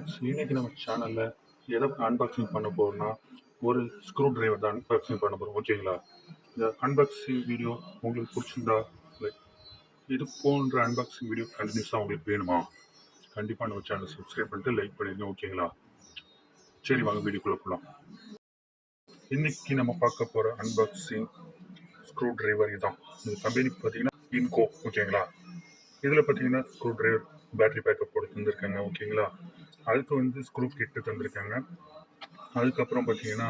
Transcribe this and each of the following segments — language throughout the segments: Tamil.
ஃப்ரெண்ட்ஸ், இன்னைக்கு நம்ம சேனலில் எதை அன்பாக்சிங் பண்ண போகிறோம்னா ஒரு ஸ்க்ரூ டிரைவர் தான் அன்பாக்சிங் பண்ண போகிறோம். ஓகேங்களா? இந்த அன்பாக்சிங் வீடியோ உங்களுக்கு பிடிச்சிருந்தா லைக் இது போன்ற அன்பாக்சிங் வீடியோ கண்டினியூஸாக உங்களுக்கு வேணுமா? கண்டிப்பாக நம்ம சேனல் சப்ஸ்கிரைப் பண்ணிட்டு லைக் பண்ணிடுங்க. ஓகேங்களா? சரி, வாங்க வீடியோக்குள்ளே போகலாம். இன்னைக்கு நம்ம பார்க்க போகிற அன்பாக்சிங் ஸ்க்ரூ டிரைவர் இதுதான். இந்த கம்பெனி பார்த்தீங்கன்னா ingco. ஓகேங்களா? இதில் பார்த்தீங்கன்னா ஸ்க்ரூ டிரைவர் பேட்டரி பேக்கப் போட்டு தந்திருக்காங்க. ஓகேங்களா? அதுக்கு வந்து ஸ்க்ரூ கிட்டு தந்திருக்காங்க. அதுக்கப்புறம் பார்த்தீங்கன்னா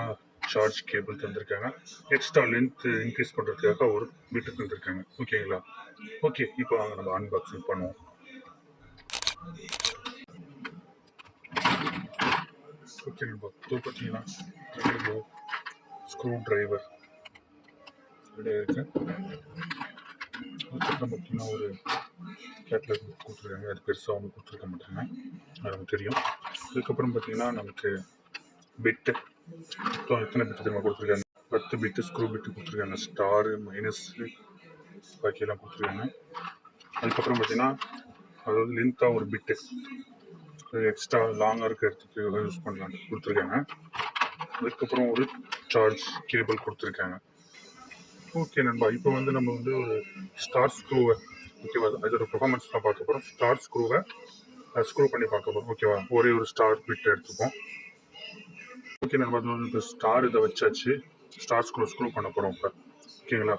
சார்ஜ் கேபிள் தந்திருக்காங்க. எக்ஸ்ட்ரா லென்த் இன்க்ரீஸ் பண்ணுறதுக்காக ஒரு பிட்டு தந்திருக்காங்க. ஓகேங்களா? ஓகே, இப்போ வாங்க நம்ம அன்பாக்சிங் பண்ணுவோம். ஓகே, நம்ம இப்போ பார்த்தீங்கன்னா ஸ்க்ரூ டிரைவர் இருக்கு. அதுக்கப்புறம் பார்த்தீங்கன்னா ஒரு கேட்லாக் புக் கொடுத்துருக்காங்க. அது பெருசாக ஒன்று கொடுத்துருக்க மாட்டாங்க, அது நமக்கு தெரியும். அதுக்கப்புறம் பார்த்தீங்கன்னா நமக்கு பிட்டு எத்தனை பிட்டு திரும்ப கொடுத்துருக்காங்க. 10 பிட்டு ஸ்க்ரூ பிட்டு கொடுத்துருக்காங்க. ஸ்டாரு மைனஸ் பாக்கியெல்லாம் கொடுத்துருக்காங்க. அதுக்கப்புறம் பார்த்தீங்கன்னா அதாவது லென்த்தாக ஒரு பிட்டு எக்ஸ்ட்ரா லாங்காக இருக்கிறதுக்கு யூஸ் பண்ணலான்னு கொடுத்துருக்காங்க. அதுக்கப்புறம் ஒரு சார்ஜ் கேபிள் கொடுத்துருக்காங்க. ஓகே நண்பா, இப்போ வந்து நம்ம வந்து ஒரு ஸ்டார் ஸ்க்ரூவை, ஓகேவா, அதோட பெர்ஃபார்மன்ஸ் தான் பார்க்க போகிறோம். ஸ்டார் ஸ்க்ரூவை ஸ்க்ரூ பண்ணி பார்க்க போகிறோம். ஓகேவா? ஒரே ஒரு ஸ்டார் பிட் எடுத்துப்போம். ஓகே நண்பா, அது வந்து இப்போ ஸ்டார் இதை வச்சாச்சு. ஸ்டார் ஸ்க்ரூ பண்ண போகிறோம் இப்போ. ஓகேங்களா?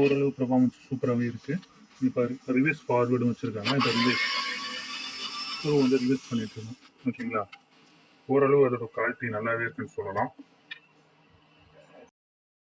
ஓரளவு பெர்ஃபார்மன்ஸ் சூப்பராகவே இருக்குது. இப்போ ரிவர்ஸ் ஃபார்வேர்டும் வச்சுருக்காங்க. இப்போ ரிவர்ஸ் பண்ணிட்டு இருக்கோம். ஓகேங்களா? ஓரளவு அதோட குவாலிட்டி நல்லாவே இருக்குன்னு சொல்லலாம்.